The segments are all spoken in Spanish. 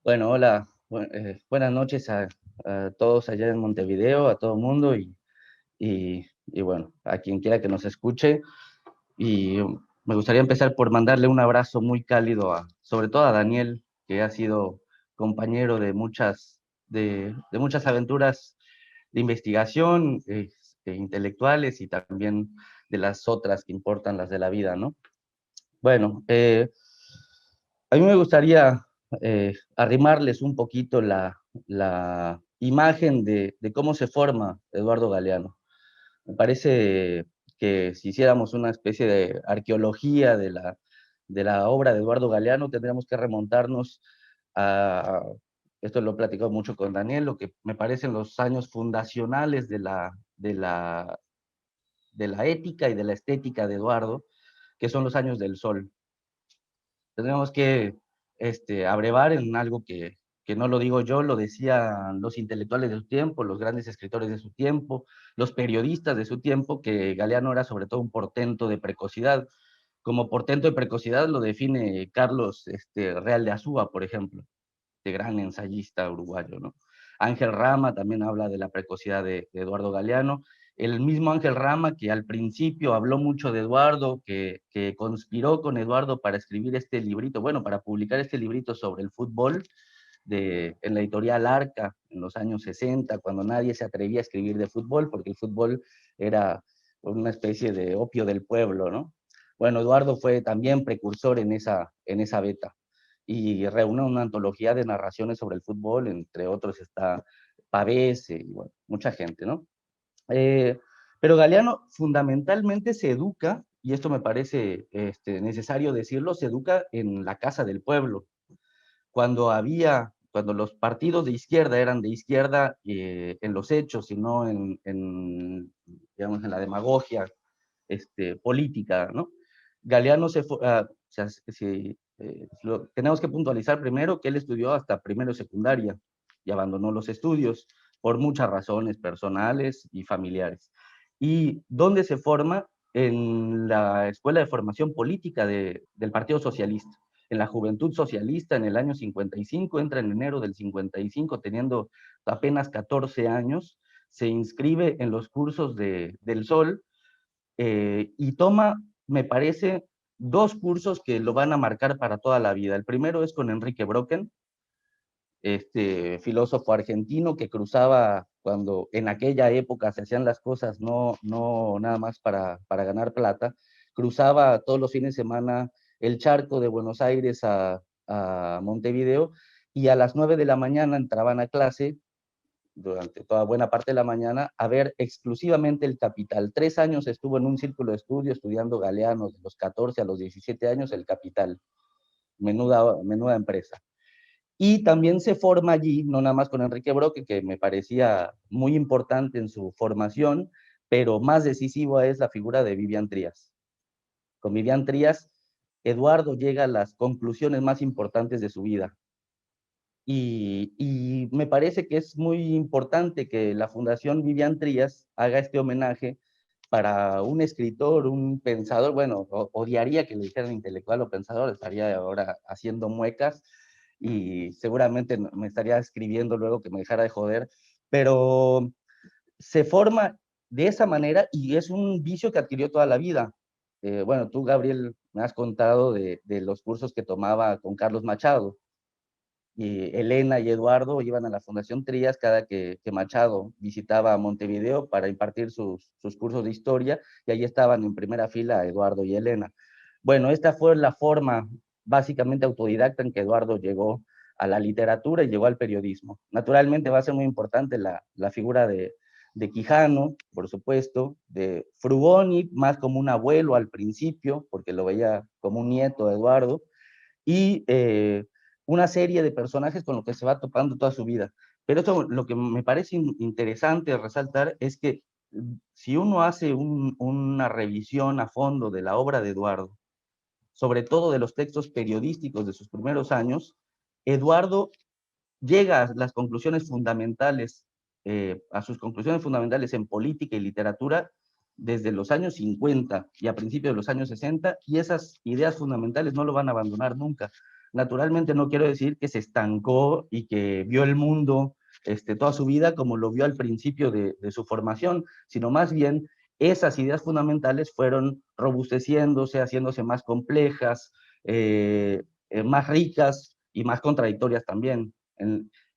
Bueno, hola, buenas noches a todos allá en Montevideo, a todo el mundo y bueno, a quien quiera que nos escuche. Y me gustaría empezar por mandarle un abrazo muy cálido sobre todo a Daniel, que ha sido compañero de muchas aventuras de investigación, intelectuales y también de las otras que importan, las de la vida, ¿no? Bueno, a mí me gustaría arrimarles un poquito la imagen de cómo se forma Eduardo Galeano. Me parece que si hiciéramos una especie de arqueología de la obra de Eduardo Galeano, tendríamos que remontarnos a, esto lo he platicado mucho con Daniel, lo que me parecen los años fundacionales de la ética y de la estética de Eduardo, que son los años del Sol. Tendríamos que abrevar en algo que no lo digo yo, lo decían los intelectuales de su tiempo, los grandes escritores de su tiempo, los periodistas de su tiempo, que Galeano era sobre todo un portento de precocidad. Como portento de precocidad lo define Carlos Real de Azúa, por ejemplo, de gran ensayista uruguayo, ¿no? Ángel Rama también habla de la precocidad de Eduardo Galeano. El mismo Ángel Rama, que al principio habló mucho de Eduardo, que conspiró con Eduardo para escribir este librito, bueno, para publicar este librito sobre el fútbol en la editorial Arca en los años 60, cuando nadie se atrevía a escribir de fútbol, porque el fútbol era una especie de opio del pueblo, ¿no? Bueno, Eduardo fue también precursor en esa beta y reúne una antología de narraciones sobre el fútbol, entre otros está Pavés y bueno, mucha gente, ¿no? Eh, pero Galeano fundamentalmente se educa, y esto me parece necesario decirlo, se educa en la casa del pueblo. Cuando los partidos de izquierda eran de izquierda en los hechos y no digamos, en la demagogia política, ¿no? Galeano o sea, tenemos que puntualizar primero que él estudió hasta primero de secundaria y abandonó los estudios por muchas razones personales y familiares. ¿Y dónde se forma? En la Escuela de Formación Política del Partido Socialista, en la Juventud Socialista en el año 55, entra en enero del 55, teniendo apenas 14 años, se inscribe en los cursos del Sol, y toma, me parece, dos cursos que lo van a marcar para toda la vida. El primero es con Enrique Brocken, este filósofo argentino que cruzaba cuando en aquella época se hacían las cosas no nada más para ganar plata, cruzaba todos los fines de semana el charco de Buenos Aires a Montevideo, y a las 9 de la mañana entraban a clase durante toda buena parte de la mañana a ver exclusivamente el Capital. 3 años estuvo en un círculo de estudio estudiando Galeano, de los 14 a los 17 años, el Capital. Menuda empresa. Y también se forma allí, no nada más con Enrique Broque, que me parecía muy importante en su formación, pero más decisiva es la figura de Vivian Trías. Con Vivian Trías, Eduardo llega a las conclusiones más importantes de su vida. Y me parece que es muy importante que la Fundación Vivian Trías haga este homenaje para un escritor, un pensador. Bueno, odiaría que le dijeran intelectual o pensador, estaría ahora haciendo muecas y seguramente me estaría escribiendo luego que me dejara de joder, pero se forma de esa manera y es un vicio que adquirió toda la vida. Bueno, tú, Gabriel, me has contado de los cursos que tomaba con Carlos Machado, y Elena y Eduardo iban a la Fundación Trías cada que Machado visitaba Montevideo para impartir sus cursos de historia, y ahí estaban en primera fila Eduardo y Elena. Bueno, esta fue la forma básicamente autodidacta en que Eduardo llegó a la literatura y llegó al periodismo. Naturalmente va a ser muy importante la figura de Quijano, por supuesto, de Frugoni, más como un abuelo al principio, porque lo veía como un nieto de Eduardo, y una serie de personajes con los que se va topando toda su vida. Pero esto, lo que me parece interesante resaltar es que si uno hace una revisión a fondo de la obra de Eduardo, sobre todo de los textos periodísticos de sus primeros años, Eduardo llega a sus conclusiones fundamentales en política y literatura desde los años 50 y a principios de los años 60, y esas ideas fundamentales no lo van a abandonar nunca. Naturalmente no quiero decir que se estancó y que vio el mundo toda su vida como lo vio al principio de su formación, sino más bien esas ideas fundamentales fueron robusteciéndose, haciéndose más complejas, más ricas y más contradictorias también.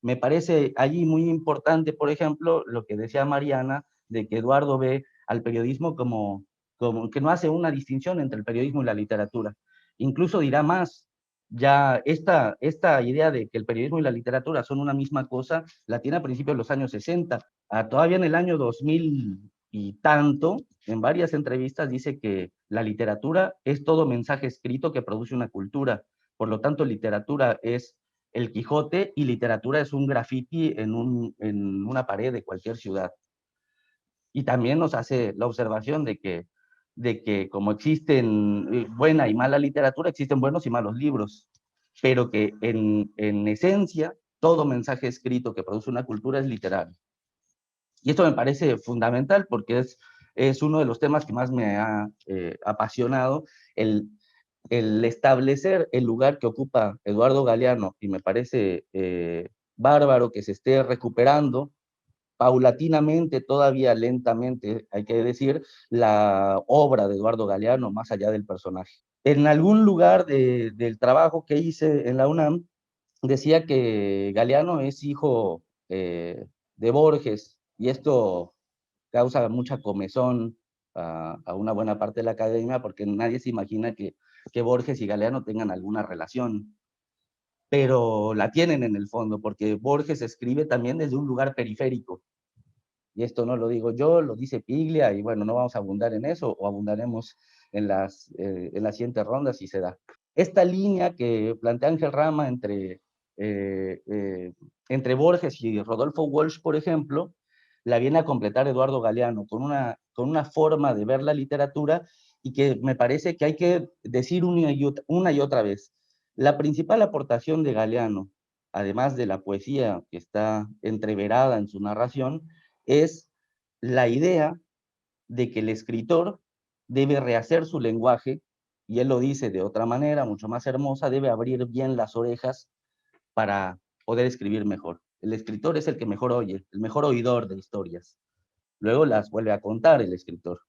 Me parece allí muy importante, por ejemplo, lo que decía Mariana, de que Eduardo ve al periodismo como que no hace una distinción entre el periodismo y la literatura. Incluso dirá más, ya esta idea de que el periodismo y la literatura son una misma cosa, la tiene a principios de los años 60. Todavía en el año 2000 y tanto, en varias entrevistas dice que la literatura es todo mensaje escrito que produce una cultura. Por lo tanto, literatura es el Quijote y literatura es un graffiti en una pared de cualquier ciudad. Y también nos hace la observación de que como existen buena y mala literatura, existen buenos y malos libros, pero que en esencia todo mensaje escrito que produce una cultura es literario. Y esto me parece fundamental porque es uno de los temas que más me ha apasionado, el, el establecer el lugar que ocupa Eduardo Galeano, y me parece bárbaro que se esté recuperando paulatinamente, todavía lentamente, hay que decir, la obra de Eduardo Galeano, más allá del personaje. En algún lugar del trabajo que hice en la UNAM, decía que Galeano es hijo de Borges, y esto causa mucha comezón a una buena parte de la academia, porque nadie se imagina que Borges y Galeano tengan alguna relación, pero la tienen en el fondo, porque Borges escribe también desde un lugar periférico, y esto no lo digo yo, lo dice Piglia, y bueno, no vamos a abundar en eso, o abundaremos en las siguientes rondas si se da. Esta línea que plantea Ángel Rama eh, eh, entre Borges y Rodolfo Walsh, por ejemplo, la viene a completar Eduardo Galeano con una forma de ver la literatura y que me parece que hay que decir una y otra vez. La principal aportación de Galeano, además de la poesía que está entreverada en su narración, es la idea de que el escritor debe rehacer su lenguaje, y él lo dice de otra manera, mucho más hermosa, debe abrir bien las orejas para poder escribir mejor. El escritor es el que mejor oye, el mejor oidor de historias. Luego las vuelve a contar el escritor.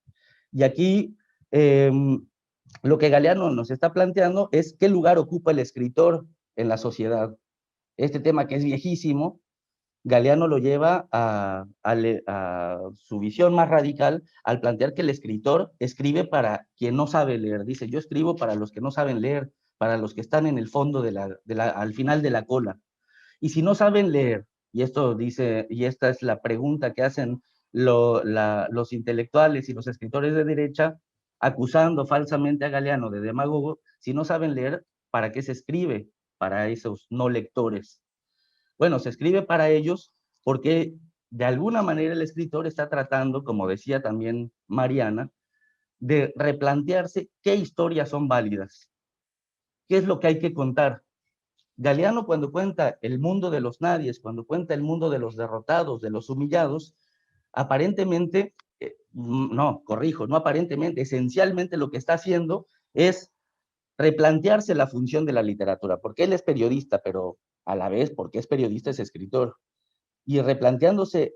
Y aquí lo que Galeano nos está planteando es qué lugar ocupa el escritor en la sociedad. Este tema que es viejísimo, Galeano lo lleva a su visión más radical al plantear que el escritor escribe para quien no sabe leer. Dice, yo escribo para los que no saben leer, para los que están en el fondo al final de la cola. Y si no saben leer, y esto dice, y esta es la pregunta que hacen los intelectuales y los escritores de derecha, acusando falsamente a Galeano de demagogo, si no saben leer, ¿para qué se escribe para esos no lectores? Bueno, se escribe para ellos porque de alguna manera el escritor está tratando, como decía también Mariana, de replantearse qué historias son válidas, qué es lo que hay que contar. Galeano, cuando cuenta el mundo de los nadies, cuando cuenta el mundo de los derrotados, de los humillados, aparentemente, no, corrijo, no aparentemente, esencialmente lo que está haciendo es replantearse la función de la literatura, porque él es periodista, pero a la vez, porque es periodista, es escritor. Y replanteándose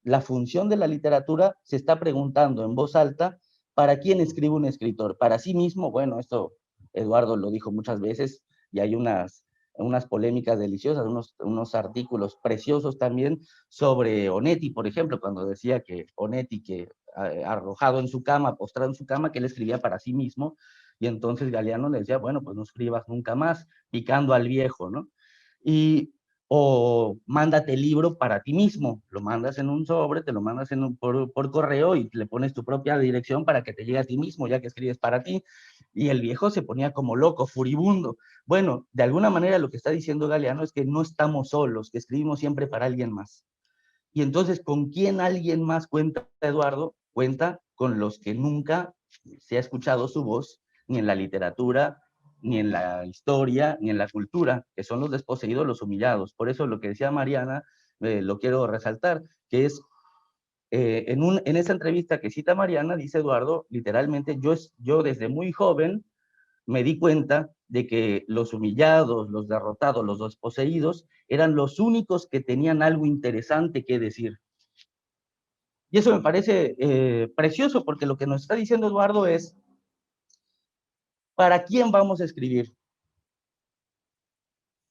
la función de la literatura, se está preguntando en voz alta, ¿para quién escribe un escritor? ¿Para sí mismo? Bueno, esto Eduardo lo dijo muchas veces y hay unas polémicas deliciosas, unos artículos preciosos también sobre Onetti, por ejemplo, cuando decía que Onetti, que arrojado en su cama, postrado en su cama, que él escribía para sí mismo, y entonces Galeano le decía, bueno, pues no escribas nunca más, picando al viejo, ¿no? Y o mándate el libro para ti mismo, lo mandas en un sobre, te lo mandas por correo y le pones tu propia dirección para que te llegue a ti mismo, ya que escribes para ti. Y el viejo se ponía como loco, furibundo. Bueno, de alguna manera lo que está diciendo Galeano es que no estamos solos, que escribimos siempre para alguien más. Y entonces, ¿con quién alguien más cuenta Eduardo? Cuenta con los que nunca se ha escuchado su voz, ni en la literatura, ni en la historia, ni en la cultura, que son los desposeídos, los humillados. Por eso lo que decía Mariana, lo quiero resaltar, que es, en esa entrevista que cita Mariana, dice Eduardo, literalmente, yo desde muy joven me di cuenta de que los humillados, los derrotados, los desposeídos eran los únicos que tenían algo interesante que decir. Y eso me parece precioso, porque lo que nos está diciendo Eduardo es, ¿para quién vamos a escribir?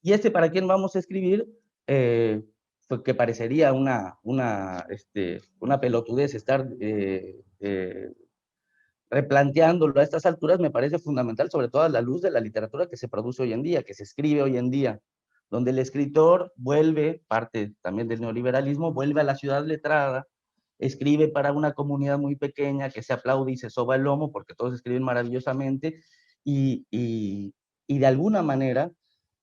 Y este para quién vamos a escribir, pues que parecería una pelotudez estar replanteándolo a estas alturas, me parece fundamental, sobre todo a la luz de la literatura que se produce hoy en día, que se escribe hoy en día, donde el escritor vuelve, parte también del neoliberalismo, vuelve a la ciudad letrada, escribe para una comunidad muy pequeña que se aplaude y se soba el lomo porque todos escriben maravillosamente, y de alguna manera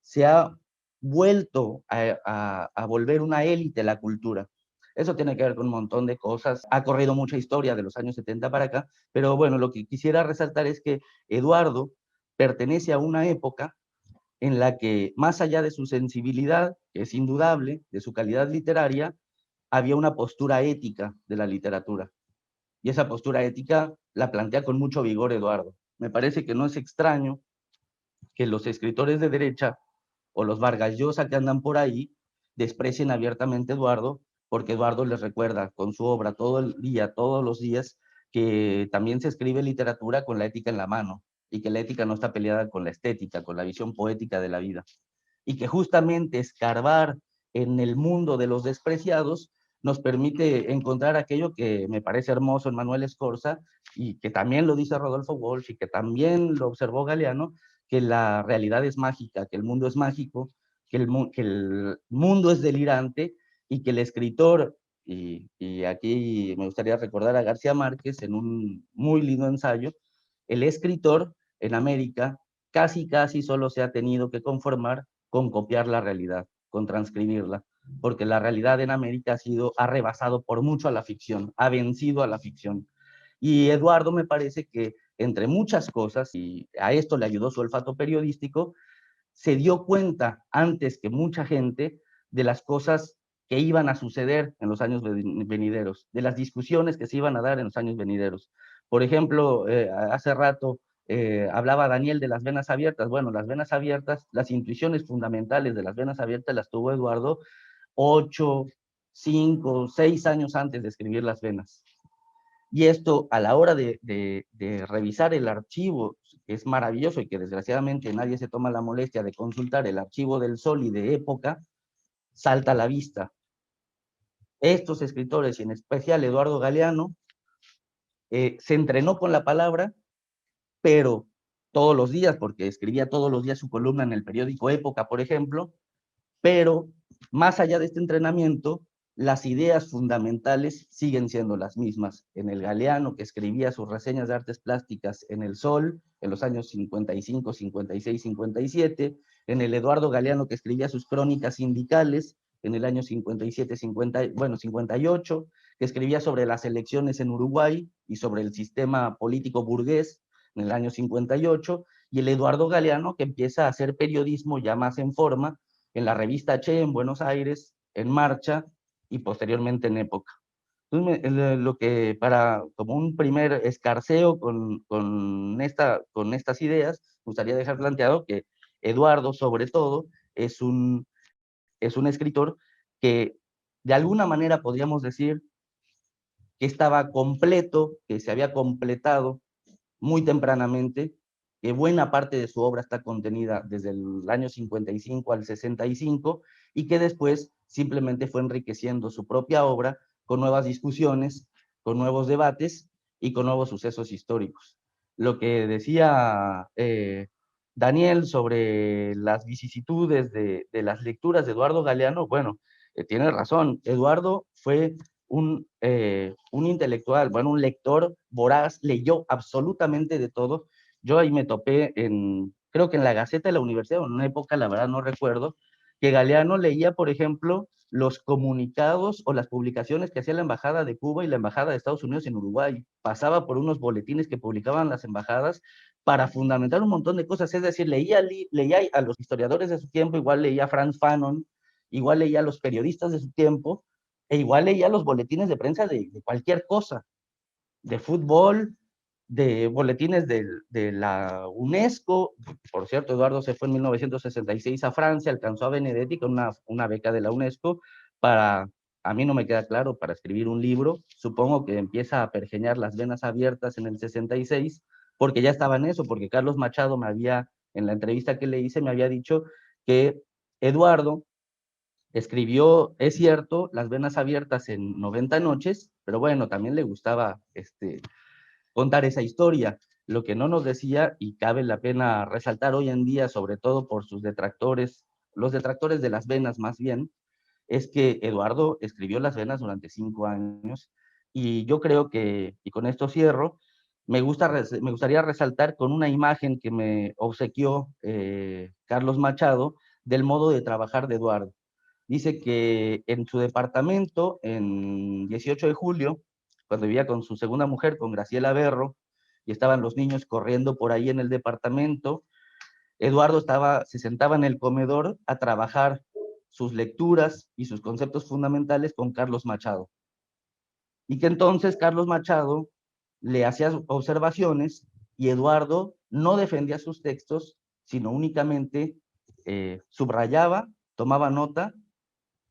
se ha vuelto a volver una élite la cultura. Eso tiene que ver con un montón de cosas. Ha corrido mucha historia de los años 70 para acá, pero bueno, lo que quisiera resaltar es que Eduardo pertenece a una época en la que, más allá de su sensibilidad, que es indudable, de su calidad literaria, había una postura ética de la literatura. Y esa postura ética la plantea con mucho vigor Eduardo. Me parece que no es extraño que los escritores de derecha o los Vargas Llosa que andan por ahí desprecien abiertamente a Eduardo, porque Eduardo les recuerda con su obra todo el día, todos los días, que también se escribe literatura con la ética en la mano, y que la ética no está peleada con la estética, con la visión poética de la vida, y que justamente escarbar en el mundo de los despreciados nos permite encontrar aquello que me parece hermoso en Manuel Escorza, y que también lo dice Rodolfo Walsh, y que también lo observó Galeano, que la realidad es mágica, que el mundo es mágico, que el mundo es delirante, y que el escritor, y aquí me gustaría recordar a García Márquez en un muy lindo ensayo, el escritor en América casi solo se ha tenido que conformar con copiar la realidad, con transcribirla, porque la realidad en América ha rebasado por mucho a la ficción, ha vencido a la ficción. Y Eduardo me parece que, entre muchas cosas, y a esto le ayudó su olfato periodístico, se dio cuenta antes que mucha gente de las cosas que iban a suceder en los años venideros, de las discusiones que se iban a dar en los años venideros. Por ejemplo, hace rato hablaba Daniel de las venas abiertas. Bueno, las venas abiertas, las intuiciones fundamentales de las venas abiertas las tuvo Eduardo 8, 5, 6 años antes de escribir Las venas. Y esto, a la hora de revisar el archivo, que es maravilloso y que desgraciadamente nadie se toma la molestia de consultar el archivo del Sol y de época, salta a la vista. Estos escritores, y en especial Eduardo Galeano, se entrenó con la palabra, pero todos los días, porque escribía todos los días su columna en el periódico Época, por ejemplo, pero más allá de este entrenamiento, las ideas fundamentales siguen siendo las mismas. En el Galeano, que escribía sus reseñas de artes plásticas en El Sol, en los años 55, 56, 57, en el Eduardo Galeano, que escribía sus crónicas sindicales en el año 57, 50, bueno, 58, que escribía sobre las elecciones en Uruguay y sobre el sistema político burgués en el año 58, y el Eduardo Galeano, que empieza a hacer periodismo ya más en forma, en la revista Che en Buenos Aires, en Marcha y posteriormente en Época. Entonces, lo que para, como un primer escarceo con estas ideas, me gustaría dejar planteado que Eduardo, sobre todo, es un escritor que de alguna manera podríamos decir que estaba completo, que se había completado muy tempranamente, que buena parte de su obra está contenida desde el año 55 al 65, y que después simplemente fue enriqueciendo su propia obra con nuevas discusiones, con nuevos debates y con nuevos sucesos históricos. Lo que decía Daniel sobre las vicisitudes de las lecturas de Eduardo Galeano, bueno, tiene razón. Eduardo fue un intelectual, bueno, un lector voraz, leyó absolutamente de todo. Yo ahí me topé creo que en la Gaceta de la Universidad, en una época, la verdad no recuerdo, que Galeano leía, por ejemplo, los comunicados o las publicaciones que hacía la Embajada de Cuba y la Embajada de Estados Unidos en Uruguay. Pasaba por unos boletines que publicaban las embajadas para fundamentar un montón de cosas. Es decir, leía a los historiadores de su tiempo, igual leía a Franz Fanon, igual leía a los periodistas de su tiempo, e igual leía los boletines de prensa de cualquier cosa, de fútbol, de boletines de la UNESCO. Por cierto, Eduardo se fue en 1966 a Francia, alcanzó a Benedetti con una beca de la UNESCO para, a mí no me queda claro, para escribir un libro. Supongo que empieza a pergeñar las venas abiertas en el 66, porque ya estaba en eso, porque Carlos Machado en la entrevista que le hice, me había dicho que Eduardo escribió, es cierto, Las venas abiertas en 90 noches, pero bueno, también le gustaba contar esa historia. Lo que no nos decía, y cabe la pena resaltar hoy en día, sobre todo por sus detractores, los detractores de las venas más bien, es que Eduardo escribió Las venas durante 5 años, y yo creo que, y con esto cierro, me gustaría resaltar con una imagen que me obsequió Carlos Machado del modo de trabajar de Eduardo. Dice que en su departamento, en 18 de julio, cuando vivía con su segunda mujer, con Graciela Berro, y estaban los niños corriendo por ahí en el departamento, Eduardo se sentaba en el comedor a trabajar sus lecturas y sus conceptos fundamentales con Carlos Machado. Y que entonces Carlos Machado le hacía observaciones y Eduardo no defendía sus textos, sino únicamente subrayaba, tomaba nota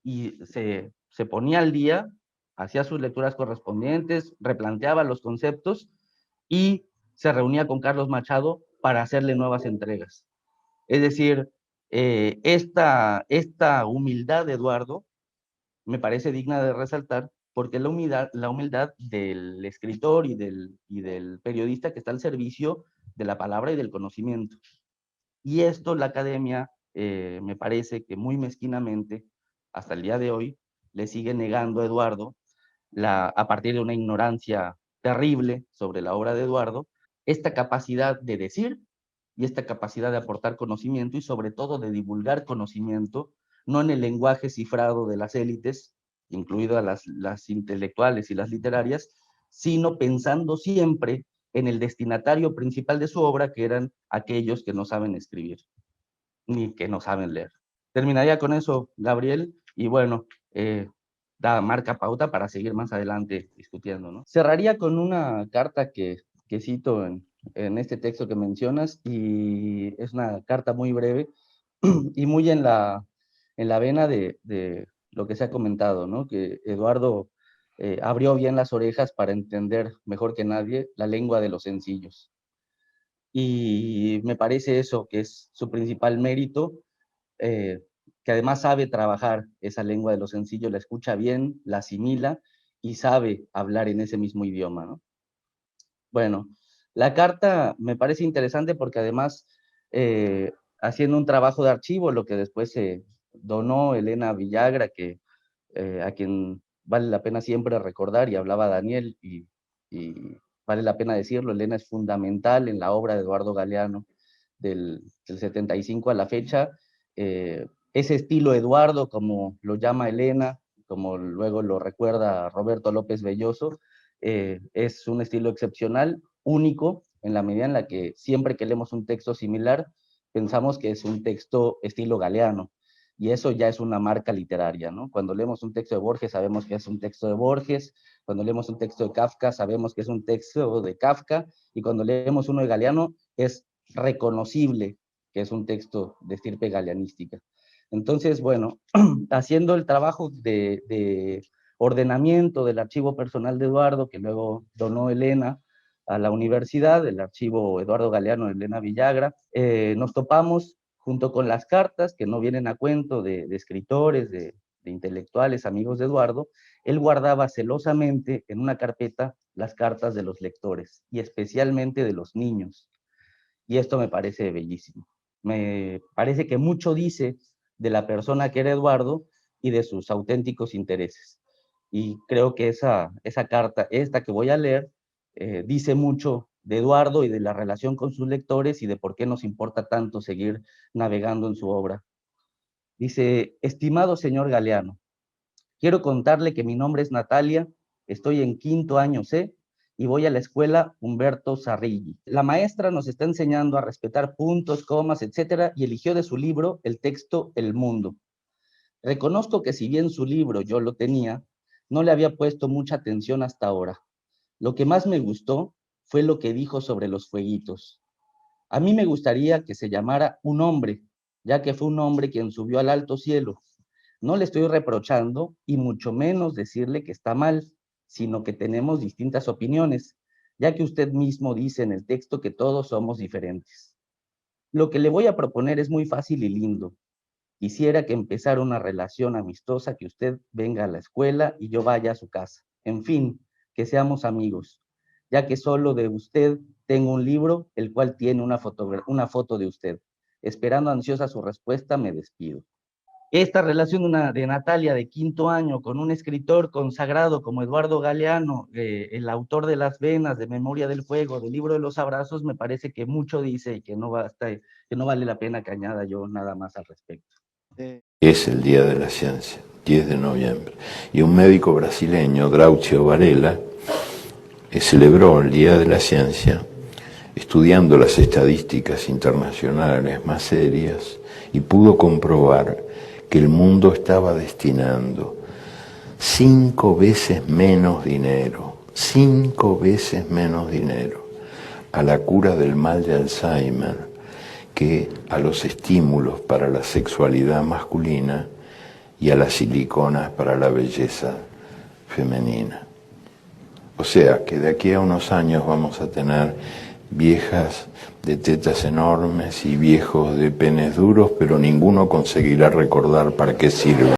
y se ponía al día, hacía sus lecturas correspondientes, replanteaba los conceptos y se reunía con Carlos Machado para hacerle nuevas entregas. Es decir, esta humildad de Eduardo me parece digna de resaltar, porque la humildad del escritor y del periodista que está al servicio de la palabra y del conocimiento. Y esto la academia, me parece que muy mezquinamente, hasta el día de hoy, le sigue negando a Eduardo, a partir de una ignorancia terrible sobre la obra de Eduardo, esta capacidad de decir y esta capacidad de aportar conocimiento y sobre todo de divulgar conocimiento, no en el lenguaje cifrado de las élites, incluidas las intelectuales y las literarias, sino pensando siempre en el destinatario principal de su obra, que eran aquellos que no saben escribir, ni que no saben leer. Terminaría con eso, Gabriel, y bueno, marca pauta para seguir más adelante discutiendo, ¿no? Cerraría con una carta que cito en este texto que mencionas, y es una carta muy breve y muy en la vena de lo que se ha comentado, ¿no? Que Eduardo abrió bien las orejas para entender mejor que nadie la lengua de los sencillos. Y me parece eso, que es su principal mérito, eh, que además sabe trabajar esa lengua de los sencillos, la escucha bien, la asimila y sabe hablar en ese mismo idioma, ¿no? Bueno, la carta me parece interesante porque además, haciendo un trabajo de archivo, lo que después se donó Elena Villagra, a quien vale la pena siempre recordar, y hablaba Daniel, y vale la pena decirlo, Elena es fundamental en la obra de Eduardo Galeano del 75 a la fecha. Ese estilo Eduardo, como lo llama Elena, como luego lo recuerda Roberto López Belloso, es un estilo excepcional, único, en la medida en la que siempre que leemos un texto similar, pensamos que es un texto estilo Galeano, y eso ya es una marca literaria, ¿no? Cuando leemos un texto de Borges sabemos que es un texto de Borges, cuando leemos un texto de Kafka sabemos que es un texto de Kafka, y cuando leemos uno de Galeano es reconocible que es un texto de estirpe galeanística. Entonces, bueno, haciendo el trabajo de ordenamiento del archivo personal de Eduardo, que luego donó Elena a la universidad, el archivo Eduardo Galeano de Elena Villagra, nos topamos junto con las cartas que no vienen a cuento de escritores, de intelectuales, amigos de Eduardo. Él guardaba celosamente en una carpeta las cartas de los lectores y especialmente de los niños. Y esto me parece bellísimo. Me parece que mucho dice de la persona que era Eduardo y de sus auténticos intereses. Y creo que esa carta, esta que voy a leer, dice mucho de Eduardo y de la relación con sus lectores y de por qué nos importa tanto seguir navegando en su obra. Dice: estimado señor Galeano, quiero contarle que mi nombre es Natalia, estoy en quinto año C y voy a la escuela Humberto Zarrilli. La maestra nos está enseñando a respetar puntos, comas, etcétera, y eligió de su libro el texto El Mundo. Reconozco que si bien su libro yo lo tenía, no le había puesto mucha atención hasta ahora. Lo que más me gustó fue lo que dijo sobre los fueguitos. A mí me gustaría que se llamara un hombre, ya que fue un hombre quien subió al alto cielo. No le estoy reprochando y mucho menos decirle que está mal, sino que tenemos distintas opiniones, ya que usted mismo dice en el texto que todos somos diferentes. Lo que le voy a proponer es muy fácil y lindo. Quisiera que empezara una relación amistosa, que usted venga a la escuela y yo vaya a su casa. En fin, que seamos amigos, ya que solo de usted tengo un libro, el cual tiene una foto de usted. Esperando ansiosa su respuesta, me despido. Esta relación de Natalia de quinto año con un escritor consagrado como Eduardo Galeano, el autor de Las Venas, de Memoria del Fuego, del Libro de los Abrazos, me parece que mucho dice y que no vale la pena que añada yo nada más al respecto. Es el Día de la Ciencia, 10 de noviembre, y un médico brasileño, Draucio Varela, celebró el Día de la Ciencia estudiando las estadísticas internacionales más serias y pudo comprobar que el mundo estaba destinando 5 veces menos dinero a la cura del mal de Alzheimer que a los estímulos para la sexualidad masculina y a las siliconas para la belleza femenina. O sea que de aquí a unos años vamos a tener viejas de tetas enormes y viejos de penes duros, pero ninguno conseguirá recordar para qué sirve.